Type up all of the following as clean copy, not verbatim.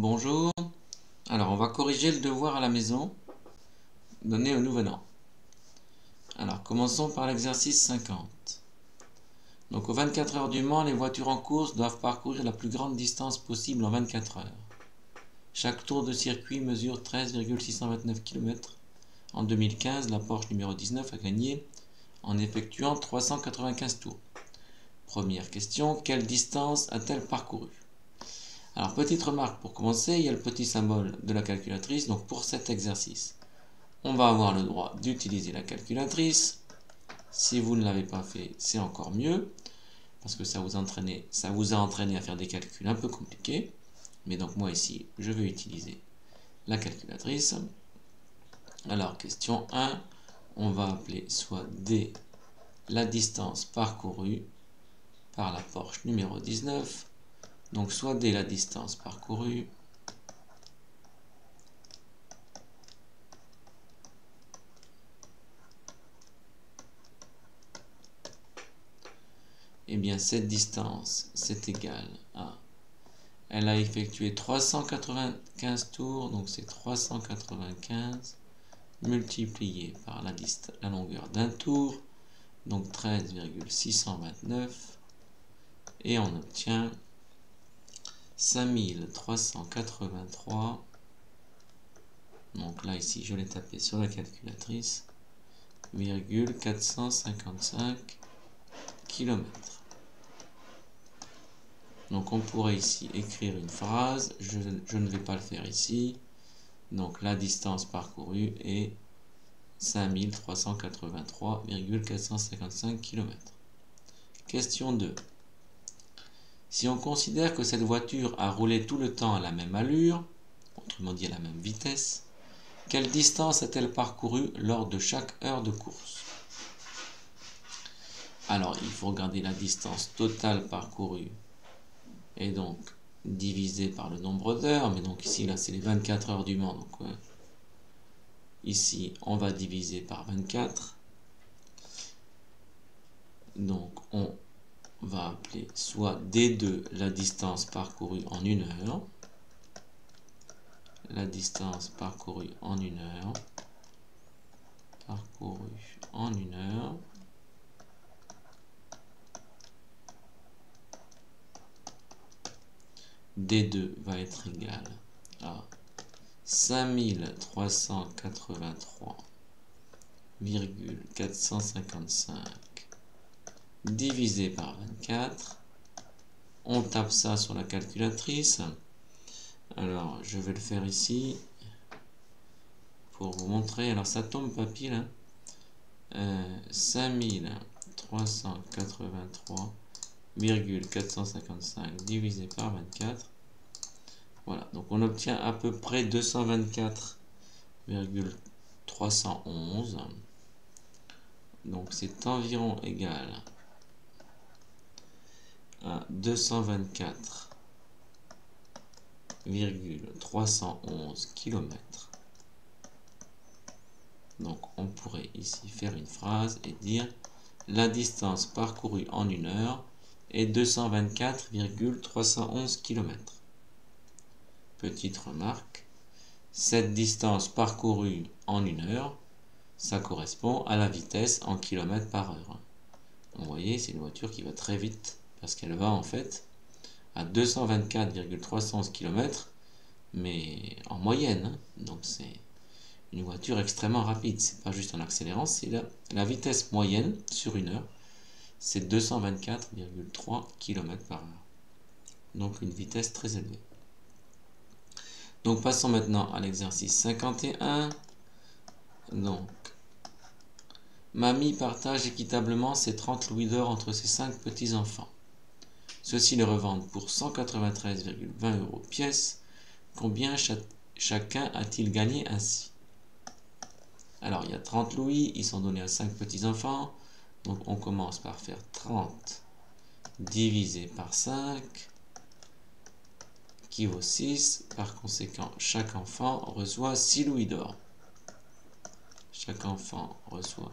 Bonjour, alors on va corriger le devoir à la maison donné au nouvel an. Alors commençons par l'exercice 50. Donc aux 24 heures du Mans, les voitures en course doivent parcourir la plus grande distance possible en 24 heures. Chaque tour de circuit mesure 13,629 km. En 2015, la Porsche numéro 19 a gagné en effectuant 395 tours. Première question, quelle distance a-t-elle parcouru? Alors, petite remarque pour commencer, il y a le petit symbole de la calculatrice. Donc, pour cet exercice, on va avoir le droit d'utiliser la calculatrice. Si vous ne l'avez pas fait, c'est encore mieux, parce que ça vous a entraîné à faire des calculs un peu compliqués. Mais donc, moi ici, je vais utiliser la calculatrice. Alors, question 1, on va appeler soit D la distance parcourue par la Porsche numéro 19. Donc, soit D la distance parcourue eh bien cette distance c'est égal à, elle a effectué 395 tours, donc c'est 395 multiplié par la longueur d'un tour, donc 13,629, et on obtient 5383. Donc là ici je l'ai tapé sur la calculatrice, 455 km. Donc on pourrait ici écrire une phrase, je ne vais pas le faire ici. Donc la distance parcourue est 5383,455 km. Question 2. Si on considère que cette voiture a roulé tout le temps à la même allure, autrement dit à la même vitesse, quelle distance a-t-elle parcourue lors de chaque heure de course? Alors il faut regarder la distance totale parcourue et donc divisé par le nombre d'heures, mais donc ici là c'est les 24 heures du Mans, donc ici on va diviser par 24, donc on va appeler soit D2 la distance parcourue en une heure, la distance parcourue en une heure, D2 va être égal à 5383,455 divisé par 24. On tape ça sur la calculatrice. Alors, je vais le faire ici pour vous montrer. Alors, ça tombe pas pile. 5383,455 divisé par 24. Voilà, donc on obtient à peu près 224,311. Donc c'est environ égal à 224,311 km. Donc on pourrait ici faire une phrase et dire la distance parcourue en une heure est 224,311 km. Petite remarque, cette distance parcourue en une heure, ça correspond à la vitesse en km par heure. Donc, vous voyez, c'est une voiture qui va très vite parce qu'elle va en fait à 224,311 km, mais en moyenne. Donc c'est une voiture extrêmement rapide. C'est pas juste en accélérant, c'est la vitesse moyenne sur une heure, c'est 224,3 km par heure. Donc une vitesse très élevée. Donc passons maintenant à l'exercice 51. Donc, mamie partage équitablement ses 30 louis d'or entre ses 5 petits-enfants. Ceux-ci les revendent pour 193,20 € pièce. Combien chacun a-t-il gagné ainsi? Alors, il y a 30 louis, ils sont donnés à 5 petits-enfants. Donc, on commence par faire 30 divisé par 5, qui vaut 6. Par conséquent, chaque enfant reçoit 6 louis d'or. Chaque enfant reçoit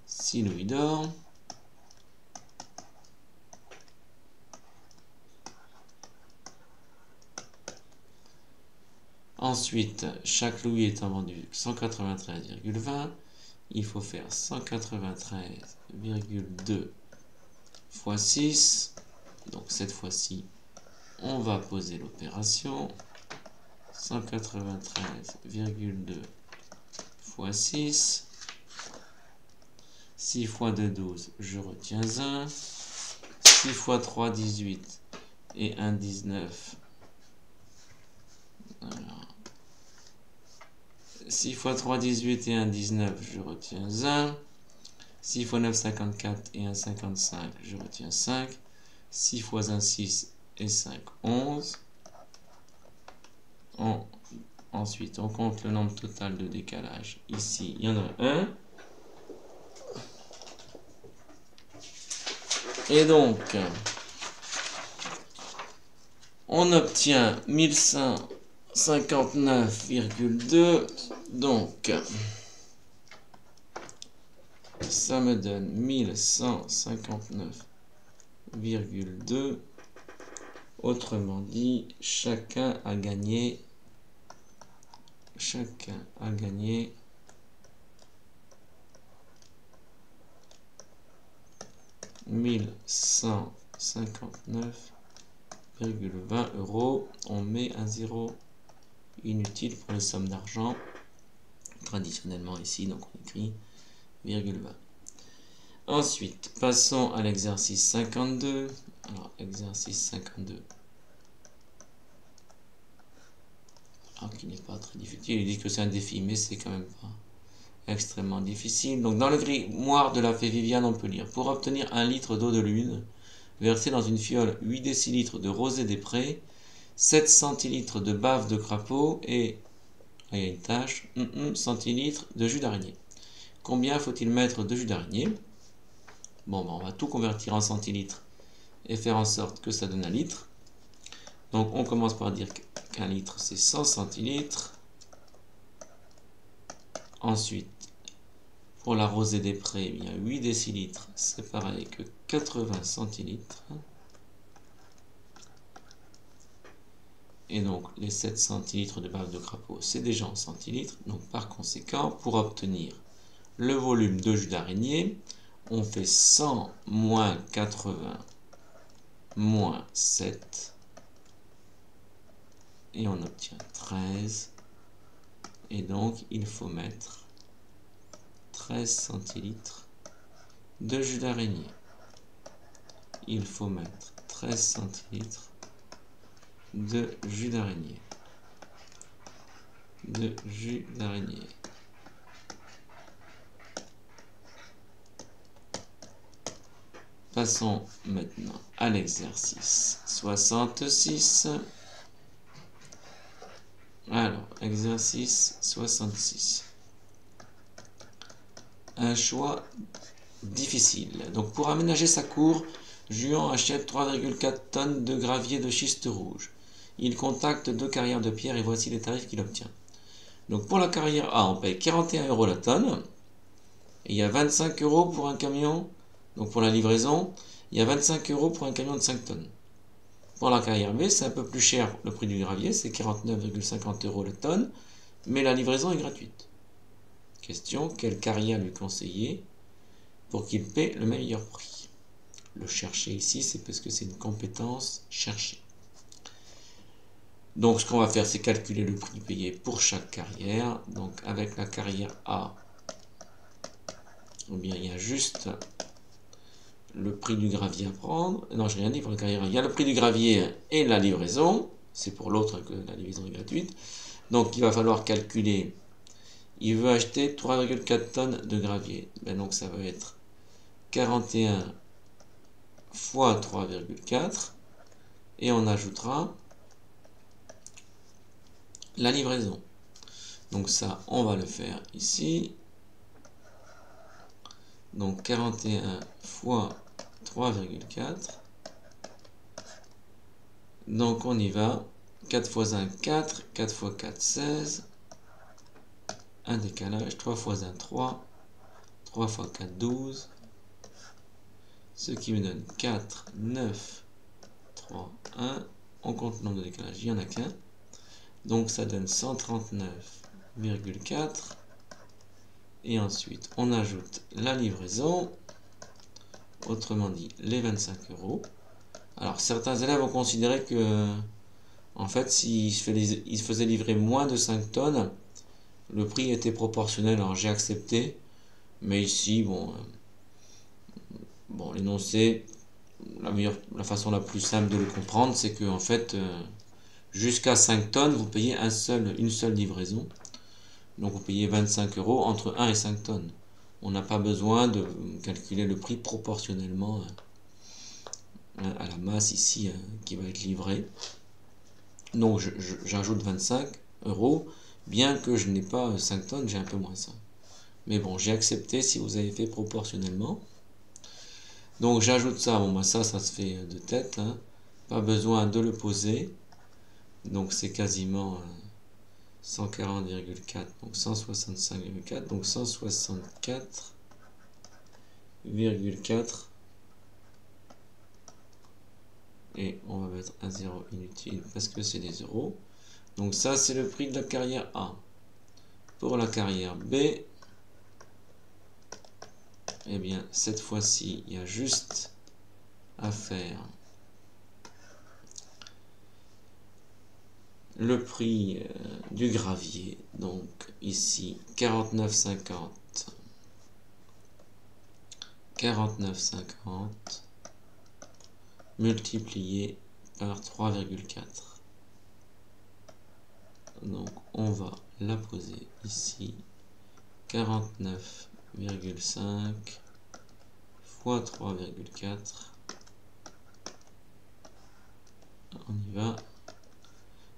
6 louis d'or. Ensuite, chaque louis étant vendu 193,20, il faut faire 193,2 fois 6. Donc cette fois-ci, on va poser l'opération. 193,2 fois 6. 6 fois 2, 12, je retiens 1. 6 fois 3, 18 et 1, 19. Alors, 6 fois 3, 18 et 1, 19, je retiens 1. 6 fois 9, 54 et 1, 55, je retiens 5. 6 fois 1, 6 et 5, 11. Ensuite, on compte le nombre total de décalage. Ici, il y en a 1. Et donc, on obtient 1159,2. Donc, ça me donne 1159,2. Autrement dit, chacun a gagné 1159,20 €. On met un zéro inutile pour les sommes d'argent. Traditionnellement ici, donc on écrit virgule 20. Ensuite, passons à l'exercice 52. Alors, exercice 52. Alors qu'il n'est pas très difficile, il dit que c'est un défi, mais c'est quand même pas extrêmement difficile. Donc dans le grimoire de la fée Viviane, on peut lire: pour obtenir 1 litre d'eau de lune, verser dans une fiole 8 décilitres de rosée des prés, 7 centilitres de bave de crapaud et, il y a une tâche, centilitres de jus d'araignée. Combien faut-il mettre de jus d'araignée? Bon, on va tout convertir en centilitres et faire en sorte que ça donne 1 litre. Donc on commence par dire qu'un litre c'est 100 centilitres. Ensuite, pour la rosée des prés, il y a 8 décilitres, c'est pareil que 80 centilitres. Et donc les 7 centilitres de bave de crapaud, c'est déjà en centilitres. Donc par conséquent, pour obtenir le volume de jus d'araignée, on fait 100 moins 80 moins 7. Et on obtient 13. Et donc, il faut mettre 13 centilitres de jus d'araignée. Il faut mettre 13 centilitres de jus d'araignée. Passons maintenant à l'exercice 66. Alors, exercice 66. Un choix difficile. Donc, pour aménager sa cour, Juan achète 3,4 tonnes de gravier de schiste rouge. Il contacte 2 carrières de pierre et voici les tarifs qu'il obtient. Donc, pour la carrière A, on paye 41 € la tonne. Et il y a 25 € pour un camion. Donc, pour la livraison, il y a 25 € pour un camion de 5 tonnes. Pour la carrière B, c'est un peu plus cher le prix du gravier, c'est 49,50 € la tonne, mais la livraison est gratuite. Question, quelle carrière lui conseiller pour qu'il paie le meilleur prix? Le chercher ici, c'est parce que c'est une compétence chercher. Donc ce qu'on va faire, c'est calculer le prix payé pour chaque carrière. Donc avec la carrière A, eh bien, il y a juste le prix du gravier à prendre. Non, je n'ai rien dit pour la carrière A. Il y a le prix du gravier et la livraison. C'est pour l'autre que la livraison est gratuite. Donc il va falloir calculer. Il veut acheter 3,4 tonnes de gravier. Ben, donc ça va être 41 fois 3,4. Et on ajoutera la livraison. Donc ça, on va le faire ici. Donc 41 fois 3,4. Donc on y va. 4 fois 1, 4. 4 fois 4, 16. Un décalage. 3 fois 1, 3. 3 fois 4, 12. Ce qui me donne 4, 9, 3, 1. On compte le nombre de décalages. Il n'y en a qu'un. Donc ça donne 139,4. Et ensuite, on ajoute la livraison, autrement dit les 25 €. Alors certains élèves ont considéré que, en fait, s'ils se faisaient livrer moins de 5 tonnes, le prix était proportionnel. Alors j'ai accepté, mais ici, bon, l'énoncé, la façon la plus simple de le comprendre, c'est que en fait, jusqu'à 5 tonnes, vous payez une seule livraison. Donc vous payez 25 € entre 1 et 5 tonnes. On n'a pas besoin de calculer le prix proportionnellement à la masse ici qui va être livrée. Donc j'ajoute 25 €, bien que je n'ai pas 5 tonnes, j'ai un peu moins ça. Mais bon, j'ai accepté si vous avez fait proportionnellement. Donc j'ajoute ça, bon bah ça se fait de tête, hein. Pas besoin de le poser. Donc c'est quasiment 140,4, donc 165,4, donc 164,4. Et on va mettre un 0 inutile parce que c'est des euros. Donc ça, c'est le prix de la carrière A. Pour la carrière B, eh bien, cette fois-ci, il y a juste à faire le prix du gravier. Donc ici, 49,50. 49,50 multiplié par 3,4. Donc on va la poser ici. 49,5 fois 3,4. On y va.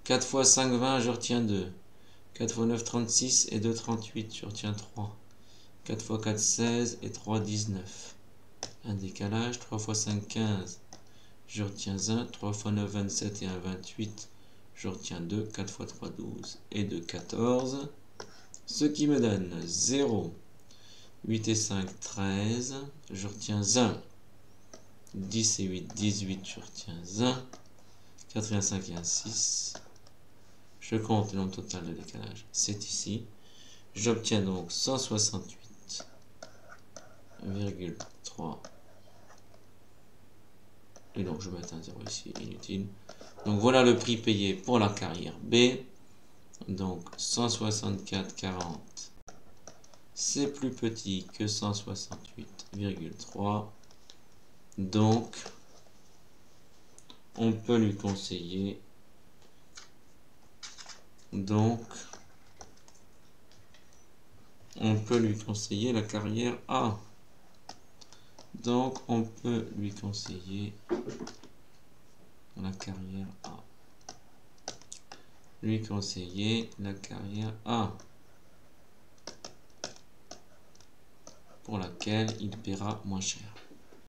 4 fois 5, 20, je retiens 2. 4 fois 9, 36 et 2, 38, je retiens 3. 4 fois 4, 16 et 3, 19. Un décalage. 3 fois 5, 15. Je retiens 1. 3 fois 9, 27 et 1, 28. Je retiens 2. 4 fois 3, 12 et 2, 14. Ce qui me donne 0. 8 et 5, 13. Je retiens 1. 10 et 8, 18. Je retiens 1. 4 et 1, 5 et 1, 6. Je compte le nombre total de décalage. C'est ici. J'obtiens donc 168,3. Et donc je vais mettre un 0 ici, inutile. Donc voilà le prix payé pour la carrière B. Donc 164,40. C'est plus petit que 168,3. Donc on peut lui conseiller. On peut lui conseiller la carrière A. Donc on peut lui conseiller la carrière A. Lui conseiller la carrière A. Pour laquelle il paiera moins cher.